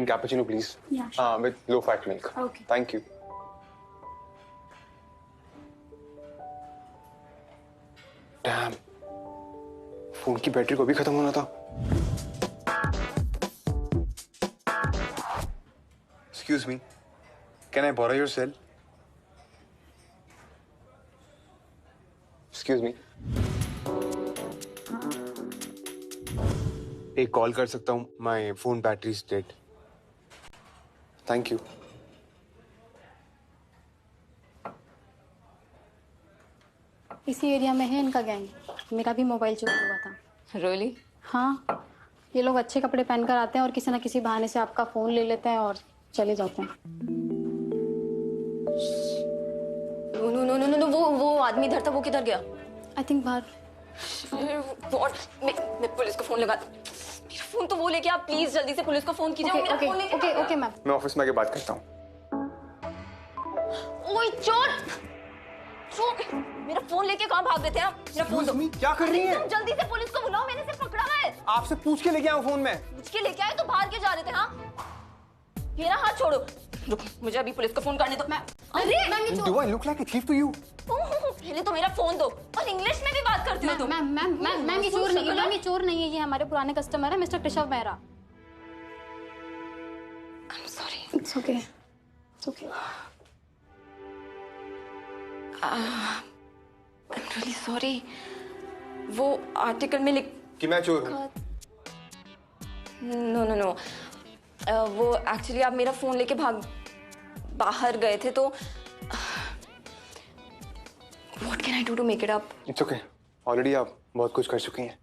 one cappuccino, please. Yeah, sure. With low-fat milk. Okay. Thank you. Damn. Phone की battery को भी खत्म होना था. Excuse me. Can I borrow your cell? Excuse me. एक call कर सकता हूँ. My phone battery is dead. Thank you. इसी एरिया में है इनका गैंग. मेरा भी मोबाइल चोरी हुआ था. Really? हाँ, ये लोग अच्छे कपड़े पहनकर आते हैं और किसी न किसी बहाने से आपका फोन ले लेते हैं और चले जाते हैं. नो वो आदमी इधर था, वो किधर गया? आई थिंक बाहर. मैं पुलिस को फोन लगा. मेरा फोन तो वो लेके आप प्लीज जल्दी से पुलिस को फोन कीजिए. Okay ma'am. मैं ऑफिस में आके बात करता हूँ. ओए चोर! मेरा फोन लेके कहाँ भाग गए थे आप? मेरा फोन दो. क्या कर रही हैं? जल्दी से पुलिस को बुलाओ, मैंने सिर्फ पकड़ा है. आपसे पूछ के लेके आया फोन में. पूछ के लेके आए तो भाग के जा रहे थे. हाँ, मेरा हाथ छोड़ो. रुक, मुझे अभी पुलिस को फोन करने दो. अरे Do I look like a thief to you? पहले तो मेरा फोन दो. और इंग्लिश में भी बात करती हो तुम. मैम ये चोर नहीं है. मैम ये चोर नहीं है. ये हमारे पुराने कस्टमर है mister Krishabh Mehra. I'm sorry. It's okay. It's okay. I'm really sorry. वो आर्टिकल में लिख कि मैं चोर हूँ. नो वो एक्चुअली आप मेरा फोन लेके बाहर गए थे तो What can I do to make it up? It's okay. Already आप बहुत कुछ कर चुकी हैं.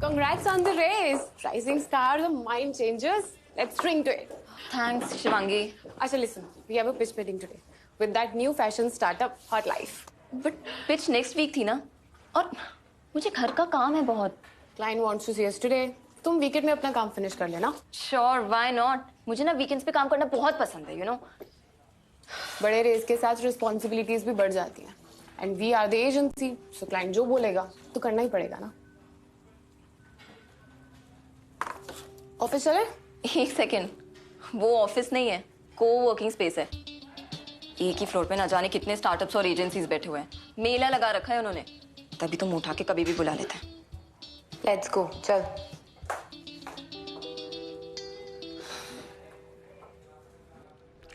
Congrats on the race. Rising stars or mind changers. Let's drink to it. Thanks, Shivangi. Asha, listen. We have a pitch meeting today with that new fashion startup, Hot Life. But pitch next week थी ना? और मुझे घर का काम है बहुत. Client wants to see us today. तुम weekend में अपना काम finish कर लेना. Sure, why not? मुझे ना weekends पे काम करना बहुत पसंद है, you know. बड़े रेस के साथ responsibilities भी बढ़ जाती हैं. And we are the agency, so client जो बोलेगा तो करना ही पड़ेगा ना. ऑफिस चले? एक सेकेंड, वो ऑफिस नहीं है, को-वर्किंग स्पेस है. एक ही फ्लोर पे ना जाने कितने स्टार्टअप्स और एजेंसीज बैठे हुए हैं. मेला लगा रखा है उन्होंने. तभी तो उठा के कभी भी बुला लेते हैं. Let's go. चल.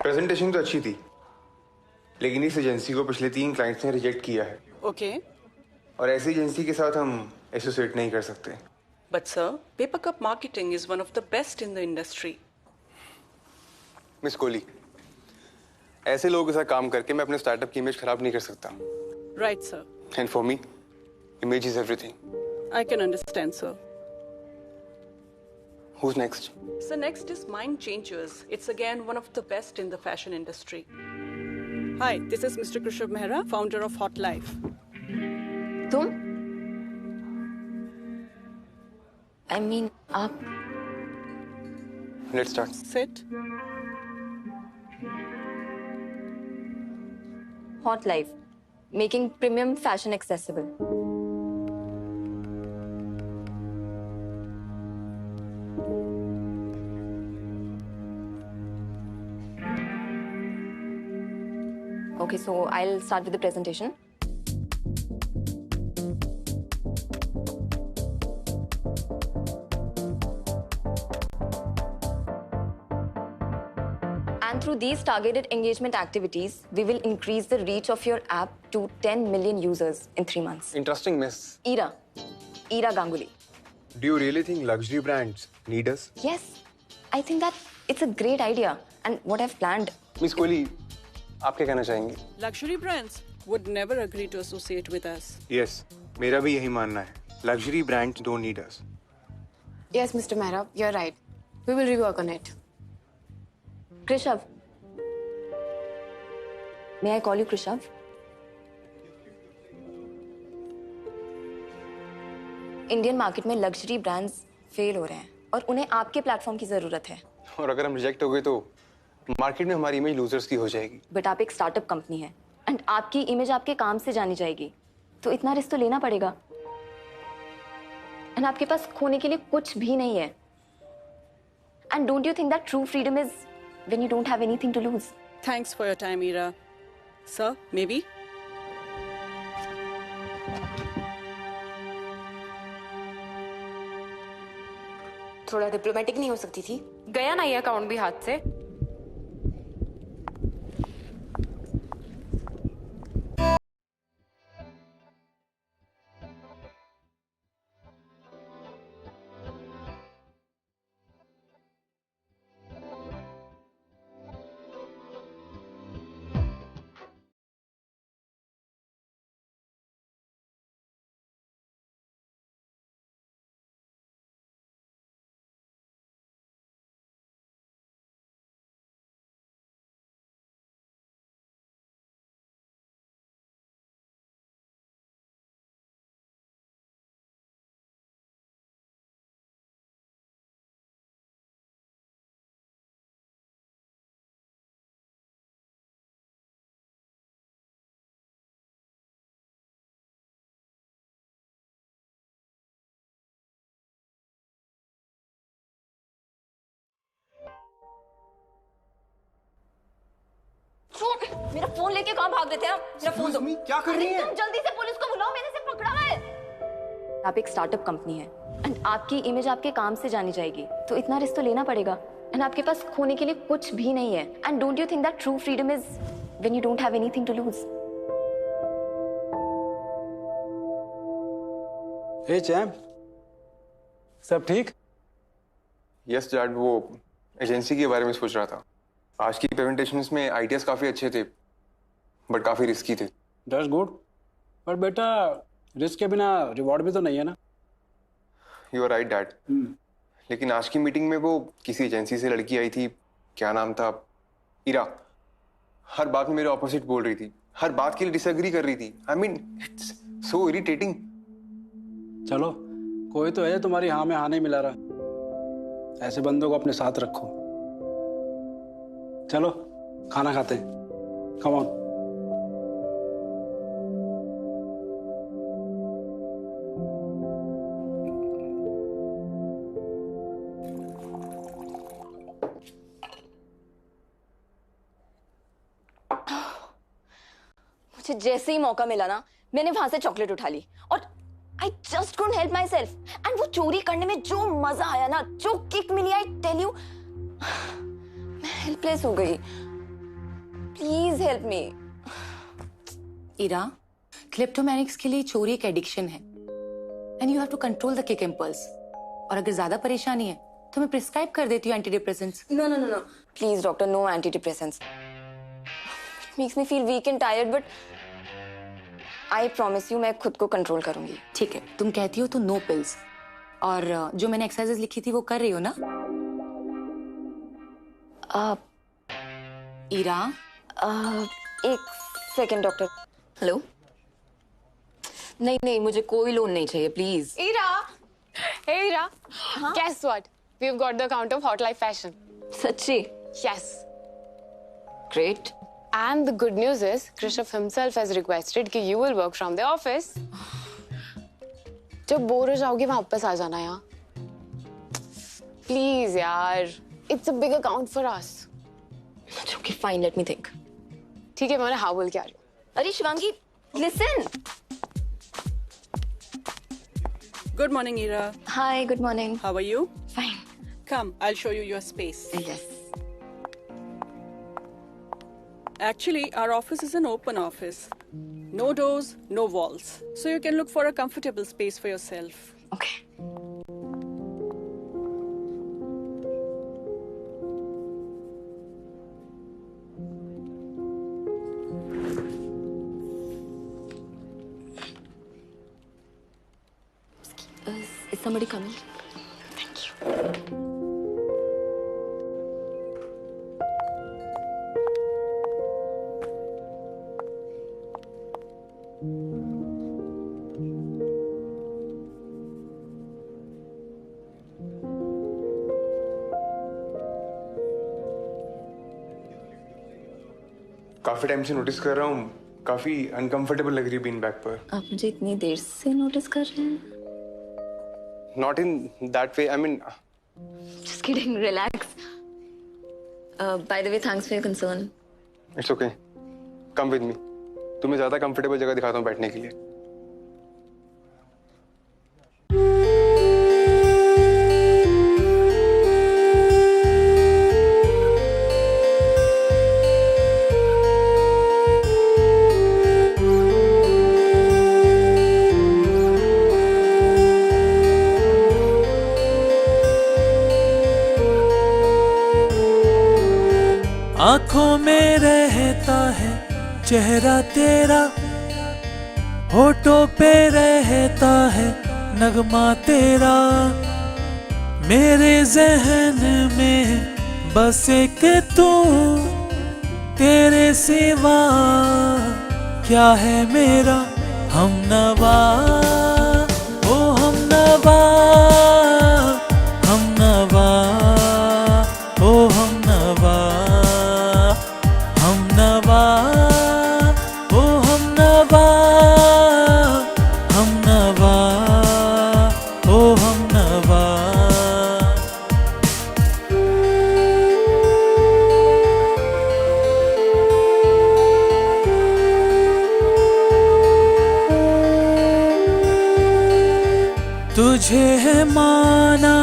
प्रेजेंटेशन तो अच्छी थी, लेकिन इस एजेंसी को पिछले 3 क्लाइंट्स ने रिजेक्ट किया है. Okay. और ऐसी एजेंसी के साथ हम एसोसिएट नहीं कर सकते. But sir, Paper Cup Marketing is one of the best in the industry. Miss Kohli, ऐसे लोगों के साथ काम करके मैं अपने स्टार्टअप की इमेज खराब नहीं कर सकता. Right, sir. And for me, image is everything. I can understand, sir. Who's next? So next is Mind Changers. It's again one of the best in the fashion industry. Hi, this is Mr. Krishabh Mehra, founder of Hot Life. तुम? I mean, आप? Let's start. Sit. Hot Life, making premium fashion accessible. Okay, so I'll start with the presentation. And through these targeted engagement activities, we will increase the reach of your app to 10 million users in 3 months. Interesting, miss. Ira Ganguly. Do you really think luxury brands need us? Yes, I think that it's a great idea. And what I've planned. Miss Kohli, आप क्या कहना चाहेंगे? Luxury brands would never agree to associate with us. Yes, मेरा भी यही मानना है. Luxury brands don't need us. Yes, Mr. Mehra, you're right. We will rework on it. Krishav, may I call you Krishav? Indian market में luxury brands fail हो रहे हैं और उन्हें आपके प्लेटफॉर्म की जरूरत है। और अगर हम रिजेक्ट हो गए तो मार्केट में हमारी इमेज लूजर्स की हो जाएगी। बट आप एक स्टार्टअप कंपनी है एंड आपकी इमेज आपके काम से जानी जाएगी, तो इतना रिस्क तो लेना पड़ेगा। एंड आपके पास खोने के लिए कुछ भी नहीं है। And don't you think that true freedom is when you don't have anything to lose? Thanks for your time, Ira. Sir, maybe? थोड़ा डिप्लोमेटिक नहीं हो सकती थी? गया ना ये अकाउंट भी हाथ से। मेरा फोन लेके कहाँ भाग रहे थे आप? मेरा फोन दो। क्या कर रही हैं? तुम जल्दी से पुलिस को बुलाओ, मैंने इसे पकड़ा है। आप एक स्टार्टअप कंपनी है एंड आपकी इमेज आपके काम से जानी जाएगी, तो इतना रिस्क तो लेना पड़ेगा। एंड आपके पास खोने के लिए कुछ भी नहीं है। And don't you think that true freedom is when you don't have anything to lose? Hey champ, सब ठीक? यस डैड, वो एजेंसी के बारे में सोच रहा था। आज की प्रेजेंटेशंस में आइडियाज काफी अच्छे थे बट काफी रिस्की थे। दैट्स गुड, पर बेटा रिस्क के बिना रिवॉर्ड भी तो नहीं है ना। You are right dad. लेकिन आज की मीटिंग में वो किसी एजेंसी से लड़की आई थी, क्या नाम था, इरा। हर बात में मेरे ऑपोजिट बोल रही थी, हर बात के लिए डिसएग्री कर रही थी। I mean it's so irritating. चलो, कोई तो है तुम्हारी हाँ में हाँ नहीं मिला रहा। ऐसे बंदों को अपने साथ रखो। चलो खाना खाते हैं, कम ऑन। मुझे जैसे ही मौका मिला ना, मैंने वहां से चॉकलेट उठा ली और I just couldn't help myself. And वो चोरी करने में जो मजा आया ना, जो किक मिली, आई टेल यू, मैं हेल्पलेस हो गई। Please help me. इरा, क्लिप्टोमैनिक्स के लिए चोरी एक एडिक्शन है and you have to control the kick impulse. और अगर ज्यादा परेशानी है तो मैं प्रिस्क्राइब कर देती हूँ antidepressants. No no no no, please doctor, no antidepressants. Makes me feel weak and tired, but I promise you मैं खुद को कंट्रोल करूंगी। ठीक है, तुम कहती हो तो नो पिल्स। और जो मैंने एक्सरसाइजेस लिखी थी वो कर रही हो ना? इरा, एक सेकेंड डॉक्टर। हेलो? नहीं नहीं, मुझे कोई लोन नहीं चाहिए, please. Ira! Hey Ira! Guess what? We've got the account of Hot Life Fashion. सच्ची? Yes. Great. And the good news is, Krishav himself has requested कि you will work from the office. जब bore हो जाओगे वापस आ जाना यहाँ। Please यार, it's a big account for us. Okay fine, let me think. ठीक है, मैं उन्हें हाँ बोल के आ रही हूँ। अरे Shivangi, listen. Good morning, Ira. Hi, good morning. How are you? Fine. Come, I'll show you your space. Yes. Actually, our office is an open office. No doors, no walls. So you can look for a comfortable space for yourself. Okay. Is somebody coming? Thank you. काफी time से notice कर रहा हूँ, काफी uncomfortable लग रही है bean bag पर। आप मुझे इतनी देर से नोटिस कर रहे हैं? Not in that way, I mean. Just kidding, relax. By the way, thanks for your concern. It's okay, come with मी। तुम्हें ज्यादा कंफर्टेबल जगह दिखाता हूँ बैठने के लिए। आंखों में रहता है चेहरा तेरा, होठों पे रहता है नगमा तेरा, मेरे जहन में बस एक तू, तेरे सिवा क्या है मेरा हमनवा, ओ हमनवा, हमनवा, ओ हमनवा, हमनवा, ओ हमनवा, हमनवा, ओ हमनवा। तुझे है माना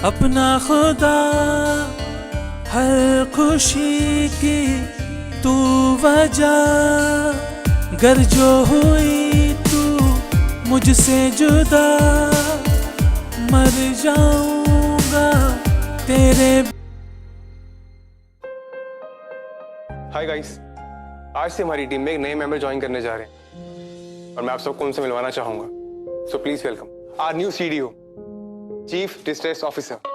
अपना खुदा, हर खुशी की तू वजह, गर जो हुई तू मुझसे जुदा, मर जाऊंगा तेरे। हाय गाइस, आज से हमारी टीम में एक नए मेंबर ज्वाइन करने जा रहे हैं और मैं आप सबको उनसे मिलवाना चाहूंगा। So please welcome our new CDO, chief distress officer.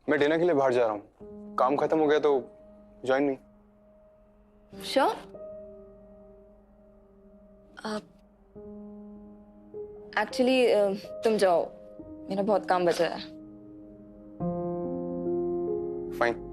मैं डिनर के लिए बाहर जा रहा हूँ, काम खत्म हो गया तो ज्वाइन मी। Sure. Actually, तुम जाओ, मेरा बहुत काम बचा है। फाइन।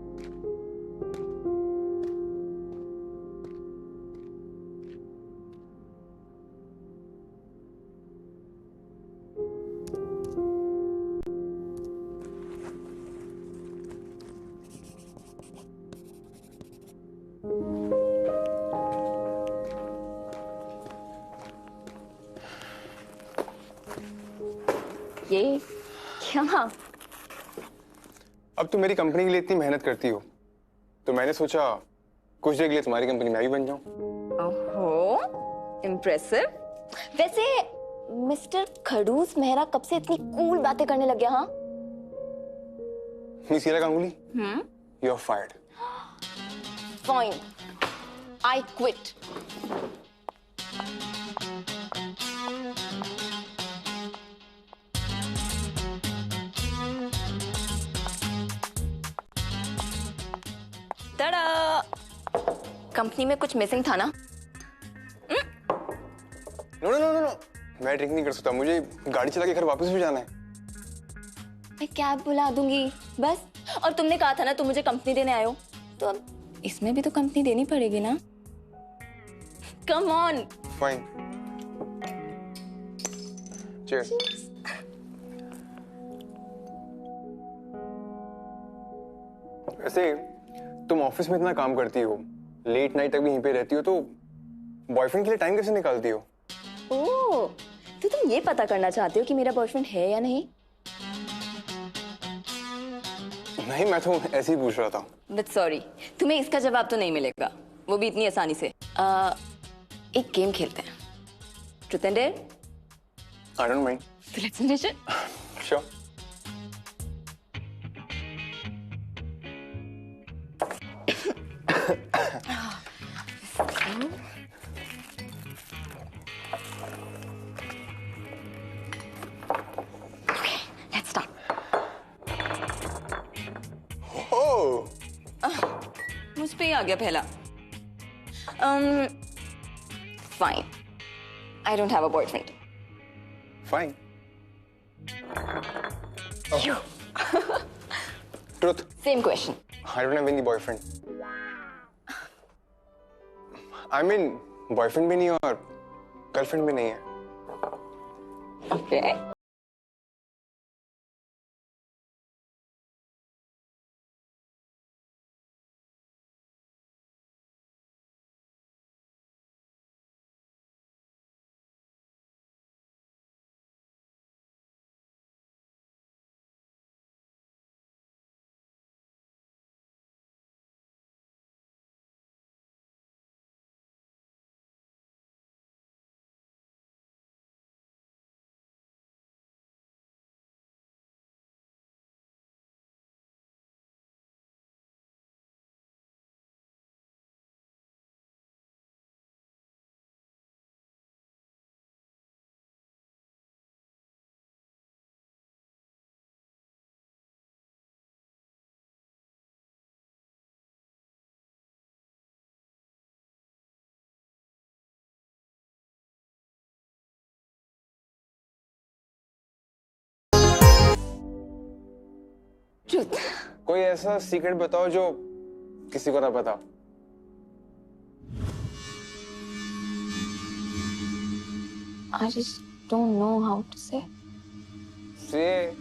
ये क्या? अब तुम मेरी कंपनी के लिए इतनी मेहनत करती हो तो मैंने सोचा कुछ देर के लिए तुम्हारी कंपनी में भी बन जाऊं। ओहो, इम्प्रेसिव। वैसे मिस्टर खड़ूस मेहरा कब से इतनी कूल बातें करने लग गया? हाँ, miss Ira Ganguly, you are fired. Fine, I quit. Company में कुछ मिसिंग था ना? नो नो नो नो, मैं ड्रिंक नहीं कर सकता, मुझे गाड़ी चला के घर वापस भी जाना है। मैं कैब बुला दूंगी बस। और तुमने कहा था ना तुम मुझे कंपनी देने आए हो, तो अब इसमें भी तो कंपनी देनी पड़ेगी ना। Come on. Fine, cheers. वैसे तुम ऑफिस में इतना काम करती हो, लेट नाइट तक भी यहीं पे रहती हो, तो बॉयफ्रेंड के लिए टाइम कैसे निकालती हो? ओह, तो तुम ये पता करना चाहते हो कि मेरा बॉयफ्रेंड है या नहीं? नहीं, मैं तो ऐसे ही पूछ रहा था। बट सॉरी, तुम्हें इसका जवाब तो नहीं मिलेगा, वो भी इतनी आसानी से। एक गेम खेलते हैं, truth and dare. I don't mind. तो let's finish it. Sure. Let's start. मुझ पे ही आ गया पहला। Fine. I don't have a boyfriend. Fine. You. Truth. Same question. I don't have any boyfriend. I mean, boyfriend भी नहीं और girlfriend भी नहीं है। Okay. Truth. कोई ऐसा सीक्रेट बताओ जो किसी को ना पता। I just don't know how to say. Say.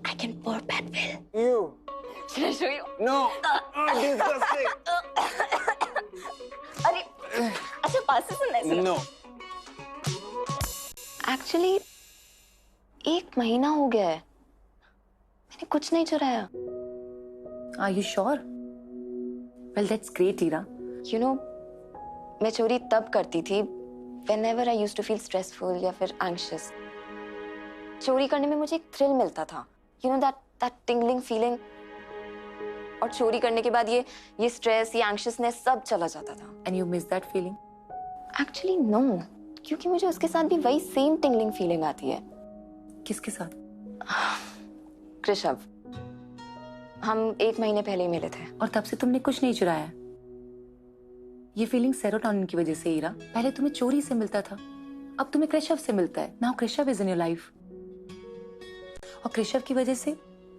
I can pour bad will. You. Should I show you? No. Disgusting. अरे, अच्छा पास से सुनना है। No. Actually, 1 महीना हो गया है, मैंने कुछ नहीं चुराया। Are you sure? Well, that's great, Ira. You know, मैं चोरी तब करती थी whenever I used to feel stressful या फिर anxious. चोरी करने में मुझे एक थ्रिल मिलता था, you know that tingling feeling. और चोरी करने के बाद ये स्ट्रेस, ये एंग्शियसनेस सब चला जाता था। And you miss that feeling? Actually no, क्योंकि मुझे उसके साथ भी वही सेम टिंगलिंग फीलिंग आती है। किसके साथ? कृषव, हम 1 महीने पहले ही मिले थे। और तब से तुमने कुछ नहीं चुराया? ये फीलिंग सेरोटोनिन की वजह से, ईरा। पहले तुम्हें चोरी से मिलता था, अब तुम्हें कृषव से मिलता है। Now Krishav is in your life, और कृषव की वजह से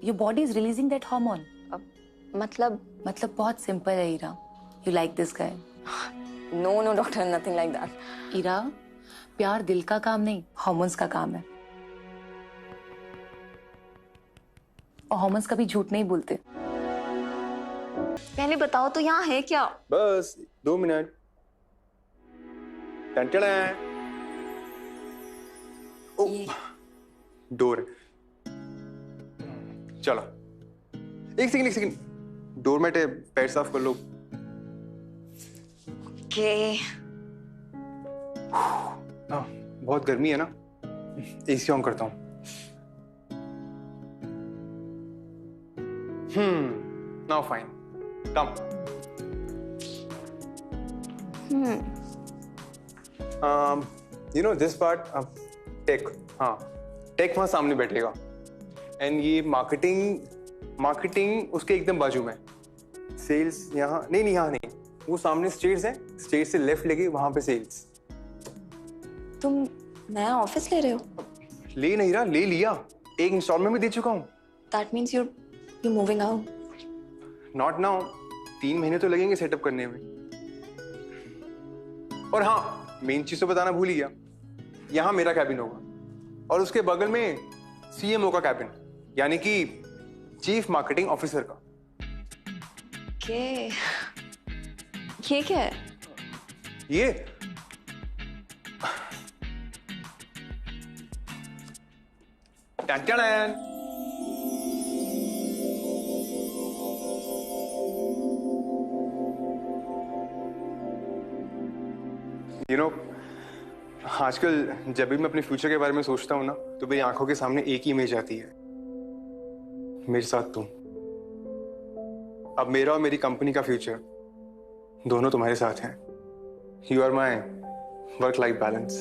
your body is releasing that hormone. मतलब बहुत सिंपल है, Ira. You like this guy? No doctor, nothing like that. Ira, प्यार दिल का काम नहीं, हार्मोन्स का काम है, और हार्मोन्स कभी झूठ नहीं बोलते। पहले बताओ तो यहाँ है क्या? बस 2 मिनट। डोर। चलो, एक सेकंड। डोर मैट है, पैर साफ कर लो। Okay. बहुत गर्मी है ना, एसी ऑन करता हूँ। Now fine, come. You know this part, take. हाँ, टेक वहां सामने बैठेगा। एंड ये मार्केटिंग उसके एकदम बाजू में। सेल्स यहाँ नहीं, यहाँ नहीं, वो सामने स्टेज है, स्टेज से लेफ्ट लेके वहां पे सेल्स। तुम नया ऑफिस ले रहे हो? ले नहीं रहा, ले लिया, एक इंस्टॉलमेंट में दे चुका हूँ। That means you're moving out. Not now, 3 महीने तो लगेंगे सेटअप करने में। और हाँ, मेन चीज तो बताना भूल ही गया, यहाँ मेरा कैबिन होगा और उसके बगल में सीएमओ का कैबिन, यानी कि चीफ मार्केटिंग ऑफिसर का। ये क्या है? ये टन-टन-टन। यू नो, आजकल जब भी मैं अपने फ्यूचर के बारे में सोचता हूँ ना, तो मेरी आंखों के सामने एक ही इमेज आती है, मेरे साथ तुम। अब मेरा और मेरी कंपनी का फ्यूचर दोनों तुम्हारे साथ हैं। You are my work life balance.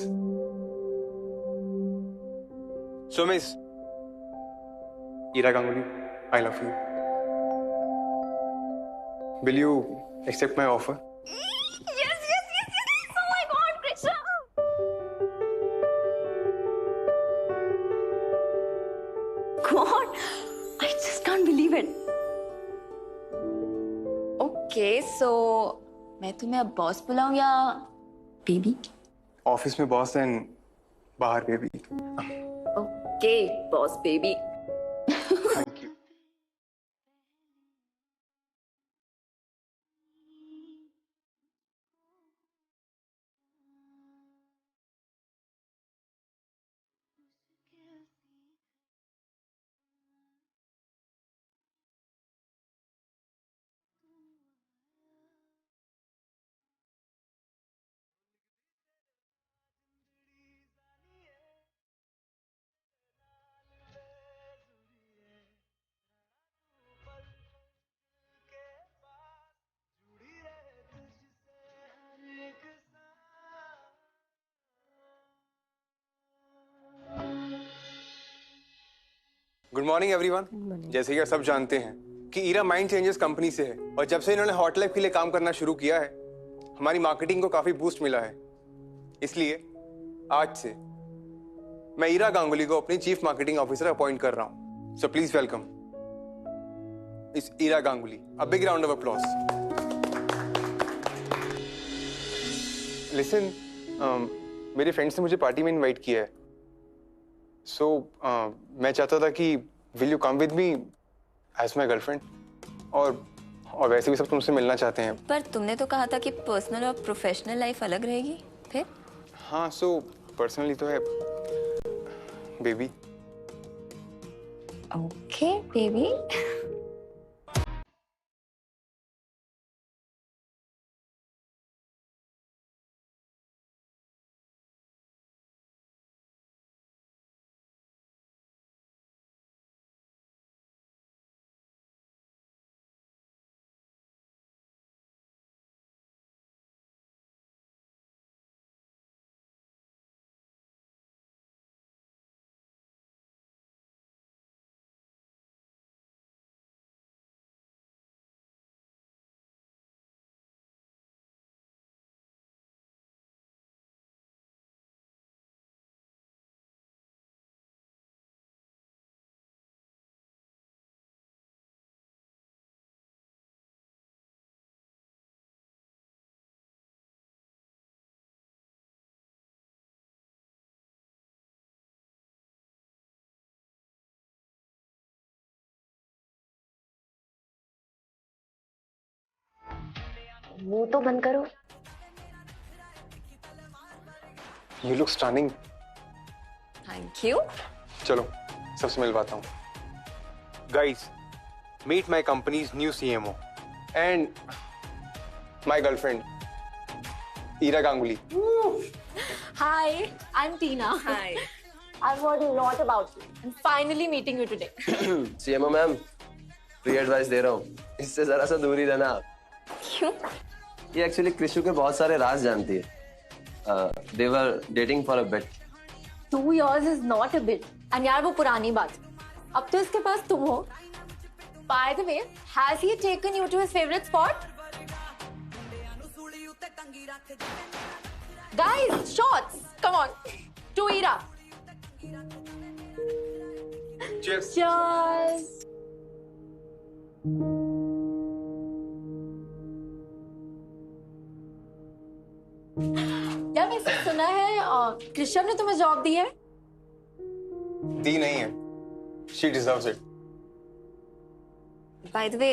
So miss Ira Ganguly, I love you. Will you accept my offer? God, I just can't believe it. Okay, so मैं तुम्हें अब बॉस बुलाऊं या बेबी? ऑफिस में बॉस एंड बाहर baby. Okay, boss baby. Thank you. Good morning everyone. जैसे कि आप सब जानते हैं कि ईरा माइंड चेंजेस कंपनी से है, और जब से इन्होंने हॉट लाइफ के लिए काम करना शुरू किया है, हमारी मार्केटिंग को काफी बूस्ट मिला है। इसलिए आज से मैं ईरा गांगुली को अपनी चीफ मार्केटिंग ऑफिसर अपॉइंट कर रहा हूं। सो प्लीज वेलकम इस Ira Ganguly. A big round of applause. Listen, मेरे फ्रेंड्स ने मुझे पार्टी में इनवाइट किया है। सो मैं चाहता था कि will you come with me as my girlfriend, और वैसे भी सब तुमसे मिलना चाहते हैं। पर तुमने तो कहा था कि पर्सनल और प्रोफेशनल लाइफ अलग रहेगी। फिर? हाँ, सो पर्सनली तो है बेबी। Okay baby. मुंह तो बंद करो। You look stunning. Thank you. चलो सबसे मिलवाता हूँ। Guys, meet my company's new CMO and my girlfriend Ira Ganguly. Hi, I'm Tina. Hi. I've heard a lot about you. I'm finally meeting you today. CMO ma'am, free advice दे रहा हूँ, इससे जरा सा दूर ही रहना आप। क्यों? ये एक्चुअली कृषु के बहुत सारे राज जानती है। They were dating for a bit. 2 years is not a bit. And यार वो पुरानी बात। अब तो इसके पास तुम हो। By the way, has he taken you to his favorite spot? Guys, shots! Come on. To Ira. Cheers. Cheers. यार वैसे सुना है कृष्ण ने तुम्हें जॉब दी है? दी नहीं है। She deserves it. By the way,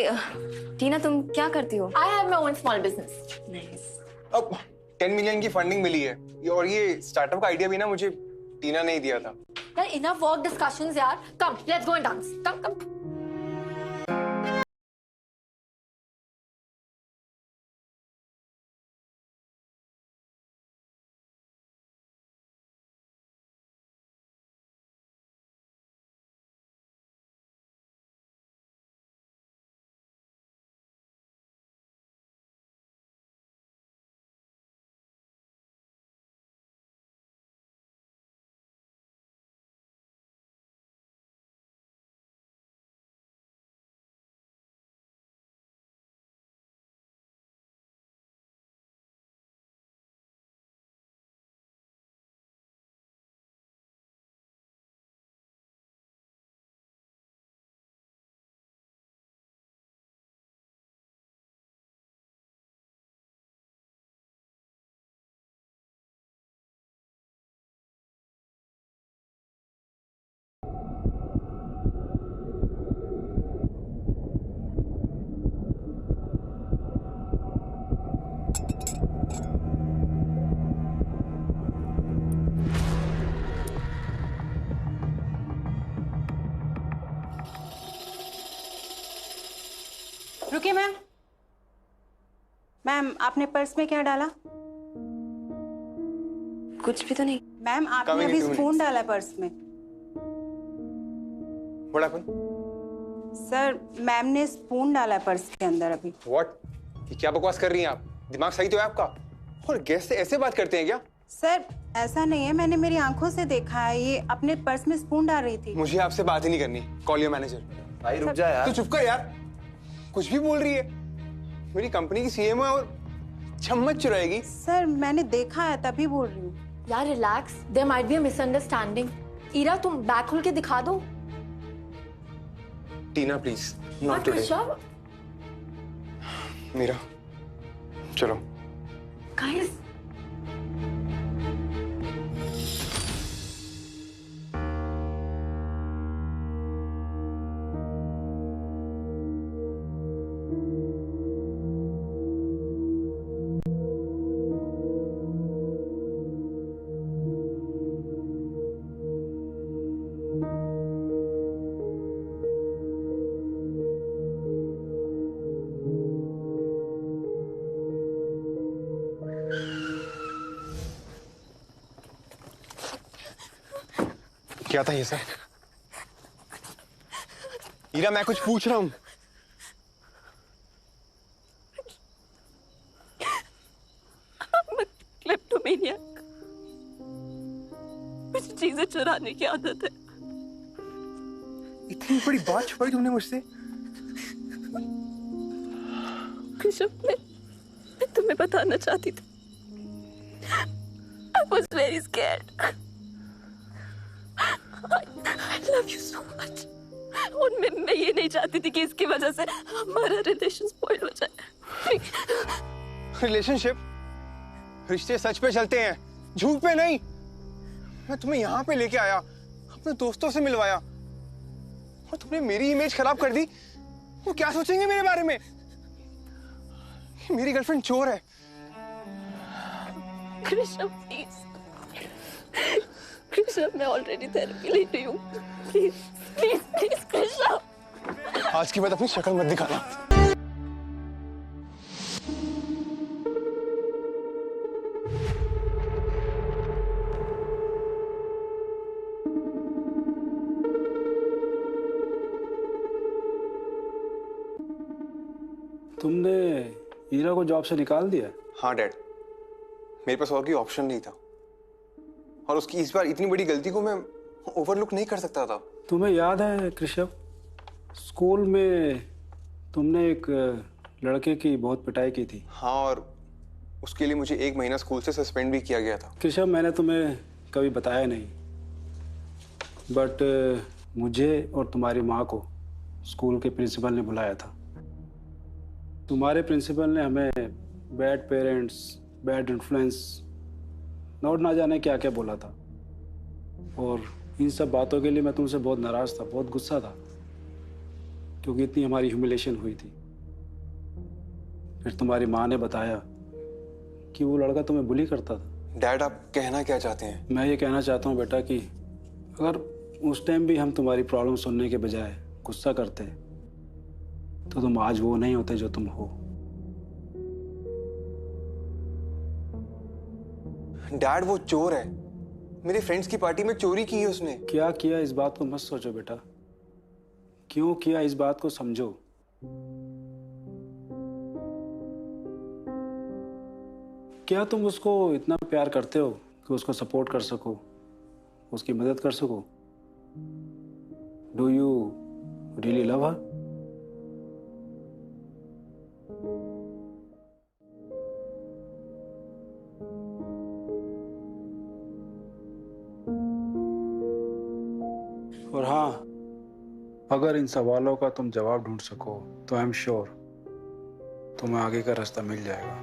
टीना तुम क्या करती हो? I have my own small business. Nice. अब 10 मिलियन की फंडिंग मिली है और ये स्टार्टअप का आइडिया भी ना मुझे टीना ने ही दिया था। यार enough work discussions यार. Come, let's go and dance. Come, come. रुकिए मैम। मैम आपने पर्स में क्या डाला? कुछ भी तो नहीं। मैम आपने Coming अभी in 2 स्पून minutes. डाला पर्स में। What happened? सर मैम ने स्पून डाला पर्स के अंदर अभी। What? ये क्या बकवास कर रही हैं आप? दिमाग सही तो है आपका? और गेस्ट से ऐसे बात करते हैं क्या? सर ऐसा नहीं है, मैंने मेरी आंखों से देखा है, ये अपने पर्स में स्पून डाल रही थी। मुझे आपसे बात ही नहीं करनी। Call your manager. भाई रुक जा यार। तू चुप कर यार। कुछ भी बोल रही है। मेरी कंपनी की सीएमओ है और चम्मच चुराएगी। सर मैंने देखा है तभी बोल रही हूँ। यार relax, there might be a misunderstanding. Ira तुम बैग खोल के दिखा दो। Tina please, not today. Rishabh, Meera, चलो। गाइस क्या था ये सब? हीरा मैं कुछ पूछ रहा हूँ। क्लेप्टोमेनियक। मुझे चीजें चुराने की आदत है। इतनी बड़ी बात छुपाई तुमने मुझसे? कृष्ण मैं तुम्हें बताना चाहती थी। I was very scared. I love you so much. और मैं ये नहीं चाहती थी कि इसकी वजह से हमारा रिलेशन स्पॉइल हो जाए। रिलेशनशिप? रिश्ते सच पे चलते हैं, झूठ पे नहीं। मैं तुम्हें यहाँ पे लेके आया, अपने दोस्तों से मिलवाया, और तुमने मेरी इमेज खराब कर दी। वो क्या सोचेंगे मेरे बारे में? मेरी गर्लफ्रेंड चोर है। कृष्ण प्लीज, कृष्ण मैं ऑलरेडी थेरेपी ले रही हूँ। Please please please Krishna. आज के बाद अपनी शक्ल मत दिखाना। तुमने हीरा को जॉब से निकाल दिया? हाँ डैड, मेरे पास और कोई ऑप्शन नहीं था, और उसकी इस बार इतनी बड़ी गलती को मैं ओवरलुक नहीं कर सकता था। तुम्हें याद है कृषव, स्कूल में तुमने एक लड़के की बहुत पिटाई की थी। हाँ, और उसके लिए मुझे 1 महीना स्कूल से सस्पेंड भी किया गया था। कृषव, मैंने तुम्हें कभी बताया नहीं, बट मुझे और तुम्हारी माँ को स्कूल के प्रिंसिपल ने बुलाया था। तुम्हारे प्रिंसिपल ने हमें बैड पेरेंट्स, बैड इन्फ्लुएंस और ना जाने क्या क्या बोला था, और इन सब बातों के लिए मैं तुमसे बहुत नाराज़ था, बहुत गुस्सा था, क्योंकि इतनी हमारी ह्यूमिलेशन हुई थी। फिर तुम्हारी माँ ने बताया कि वो लड़का तुम्हें बुली करता था। डैड, आप कहना क्या चाहते हैं? मैं ये कहना चाहता हूँ बेटा कि अगर उस टाइम भी हम तुम्हारी प्रॉब्लम सुनने के बजाय गुस्सा करते तो तुम आज वो नहीं होते जो तुम हो। डैड, वो चोर है। मेरे फ्रेंड्स की पार्टी में चोरी की है उसने। क्या किया इस बात को मत सोचो बेटा, क्यों किया इस बात को समझो। क्या तुम उसको इतना प्यार करते हो कि उसको सपोर्ट कर सको, उसकी मदद कर सको? डू यू रियली लव हर? और हाँ, अगर इन सवालों का तुम जवाब ढूंढ सको तो आई एम श्योर तुम्हें आगे का रास्ता मिल जाएगा।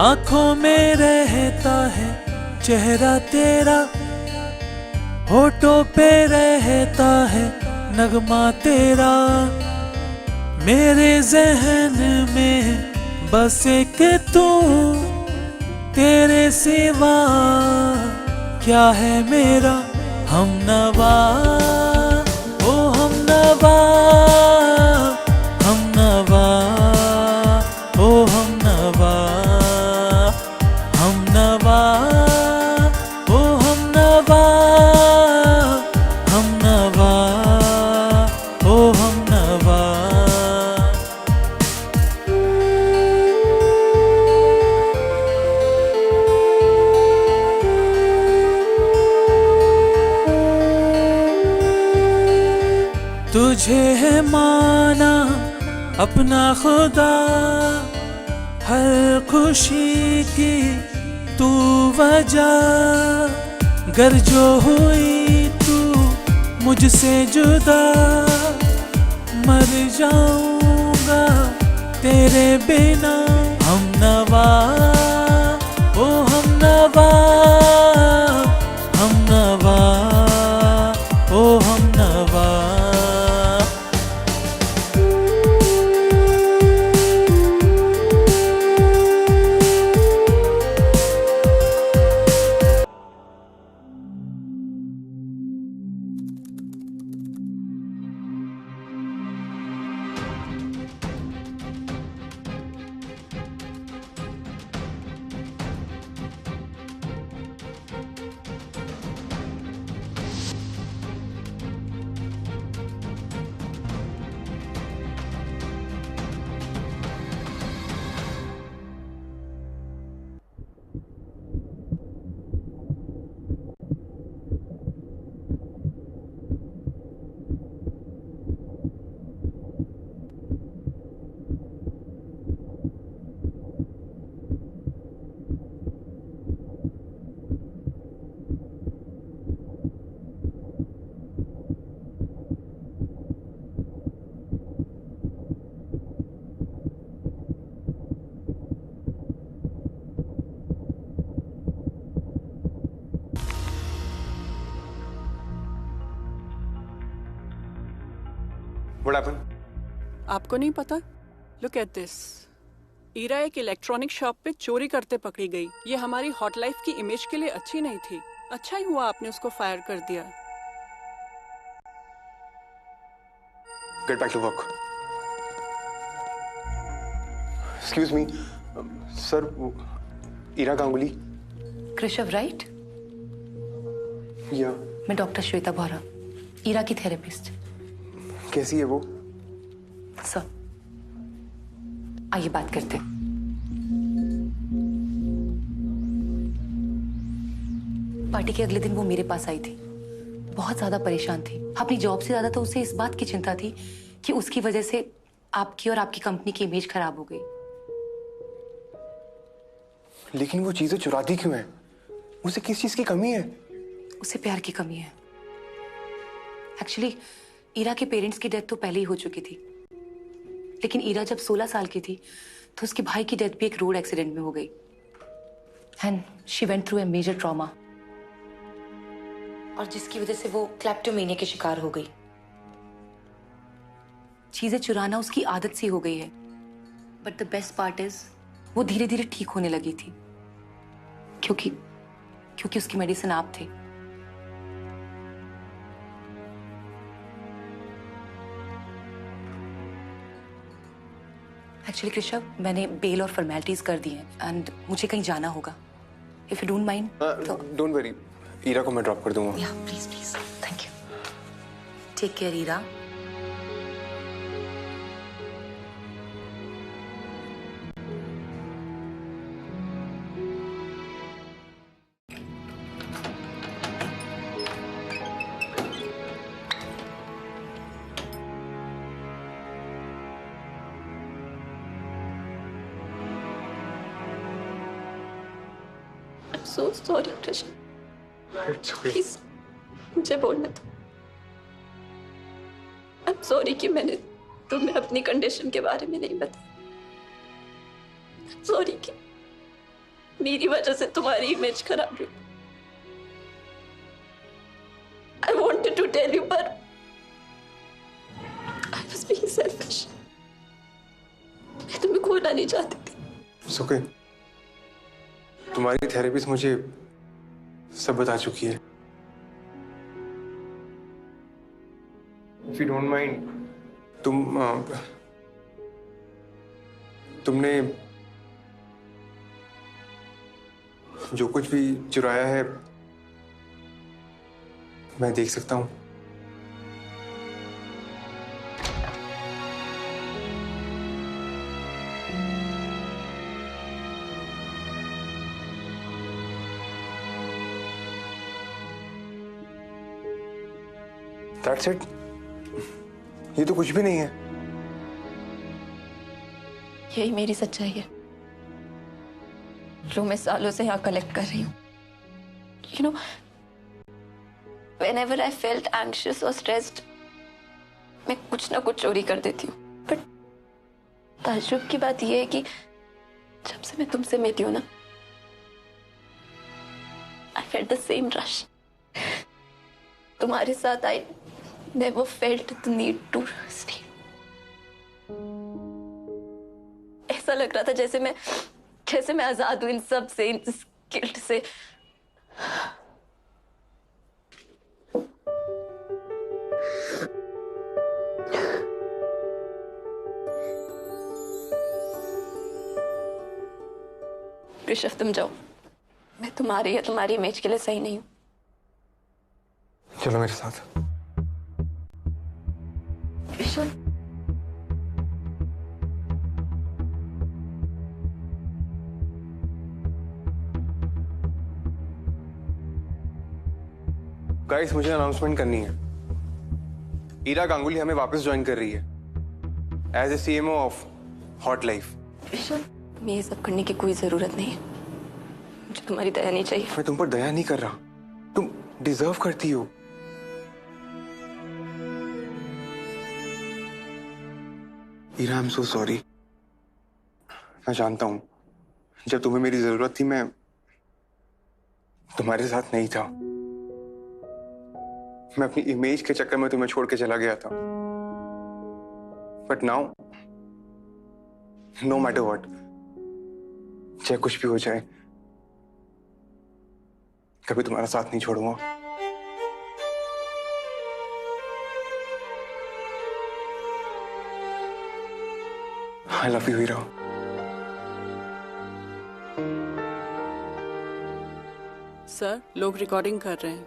आंखों में रहता है चेहरा तेरा, होठों पे रहता है नगमा तेरा, मेरे जहन में बस एक तू, तेरे सिवा क्या है मेरा हमनवा, ओ हमनवा, हमनवा, ओ हमनवा, हमनवा, ओ हमनवा, हमनवा, ओ हमनवा। तुझे है माना अपना खुदा, हर खुशी की तू वजह, गर जो हुई तू मुझसे जुदा, मर जाऊंगा तेरे बिना हमनवा, ओ हमनवा, हमनवा, ओ हमनवा। What happened? आपको नहीं पता? Look at this. ईरा एक इलेक्ट्रॉनिक शॉप पे चोरी करते पकड़ी गई। ये हमारी हॉट लाइफ की इमेज के लिए अच्छी नहीं थी। अच्छा ही हुआ आपने उसको फायर कर दिया। Get back to work. Excuse me, sir, Ira Ganguly. Krishav right? या मैं डॉक्टर श्वेता बोहरा, ईरा की थेरेपिस्ट। कैसी है वो? सर आइए बात करते हैं। पार्टी के अगले दिन वो मेरे पास आई थी, बहुत ज्यादा परेशान थी। अपनी जॉब से ज्यादा तो उसे इस बात की चिंता थी कि उसकी वजह से आपकी और आपकी कंपनी की इमेज खराब हो गई। लेकिन वो चीजें चुराती क्यों है? उसे किस चीज की कमी है? उसे प्यार की कमी है। एक्चुअली ईरा के पेरेंट्स की डेथ तो पहले ही हो चुकी थी, लेकिन ईरा जब 16 साल की थी तो उसके भाई की डेथ भी एक रोड एक्सीडेंट में हो गई and she went through a major trauma, और जिसकी वजह से वो क्लेप्टोमेनिया के शिकार हो गई। चीजें चुराना उसकी आदत सी हो गई है, but the best part is वो धीरे धीरे ठीक होने लगी थी क्योंकि उसकी मेडिसिन आप थे। एक्चुअली कृषव, मैंने बेल और फॉर्मेलिटीज कर दी हैं एंड मुझे कहीं जाना होगा। इफ यू डोंट माइंड तो डोंट वरी, ईरा को मैं ड्रॉप कर दूंगा। या please please, thank you. Take care Ira. So sorry Krishna, please मुझे बोलने दो। I'm sorry कि मैंने तुम्हें अपनी कंडीशन के बारे में नहीं बताया। I'm sorry कि मेरी वजह से तुम्हारी इमेज खराब हुई। I wanted to tell you but I was being selfish। मैं तुम्हें खोना नहीं चाहती थी। It's okay। तुम्हारी थेरेपिस्ट मुझे सब बता चुकी है। If you don't mind, तुमने जो कुछ भी चुराया है मैं देख सकता हूँ। That's it। ये तो कुछ भी नहीं है। यही मेरी सच्चाई है जो मैं सालों से यहाँ कलेक्ट कर रही हूँ। You know, whenever I felt anxious or stressed, मैं कुछ ना कुछ चोरी कर देती हूँ। But ताज्जुब की बात यह है कि जब से मैं तुमसे मिली हूँ ना, I felt the same rush। तुम्हारे साथ I never felt the need to stay। ऐसा लग रहा था जैसे मैं आजाद हूं इन सब से, इस गिल्ट से। ऋषभ तुम जाओ, मैं तुम्हारी या तुम्हारी इमेज के लिए सही नहीं हूं। चलो मेरे साथ। ऋषभ गाइस, मुझे अनाउंसमेंट करनी है। ईरा गांगुली हमें वापस ज्वाइन कर रही है as a CMO of Hot Life. Rishabh, तुम्हें ये सब करने की कोई जरूरत नहीं है। मुझे तुम्हारी दया नहीं चाहिए। मैं तुम पर दया नहीं कर रहा, तुम डिजर्व करती हो। Ira, I am so sorry. मैं जानता हूं जब तुम्हें मेरी जरूरत थी मैं तुम्हारे साथ नहीं था। मैं अपनी इमेज के चक्कर में तुम्हें छोड़ के चला गया था। But now no matter what, चाहे कुछ भी हो जाए, कभी तुम्हारा साथ नहीं छोड़ूंगा। I love you, Hira. Sir, लोग रिकॉर्डिंग कर रहे हैं।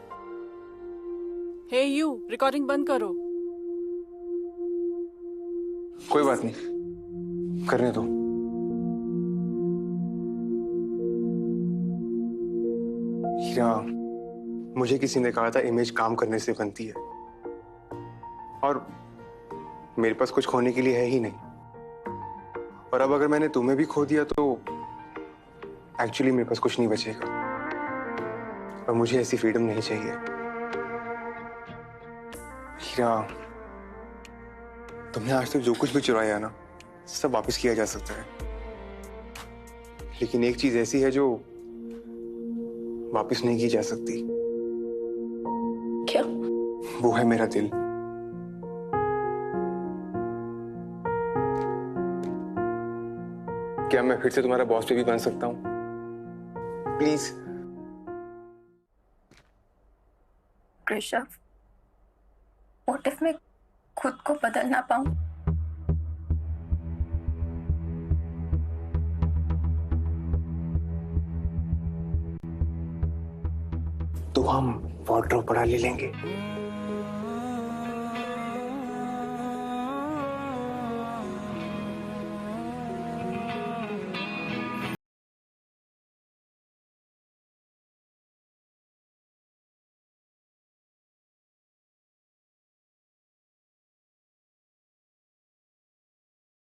हे यू, रिकॉर्डिंग बंद करो। कोई बात नहीं, करने दो। हीरा, मुझे किसी ने कहा था इमेज काम करने से बनती है, और मेरे पास कुछ खोने के लिए है ही नहीं। और अब अगर मैंने तुम्हें भी खो दिया तो एक्चुअली मेरे पास कुछ नहीं बचेगा, और मुझे ऐसी फ्रीडम नहीं चाहिए। हीरा, तुमने आज तक जो कुछ भी चुराया ना, सब वापस किया जा सकता है, लेकिन एक चीज ऐसी है जो वापस नहीं की जा सकती। क्या? वो है मेरा दिल। क्या मैं फिर से तुम्हारा बॉस भी बन सकता हूँ? प्लीज। केशव, व्हाट इफ मैं खुद को बदल ना पाऊं? तो हम वार्डरोब बढ़ा ले लेंगे।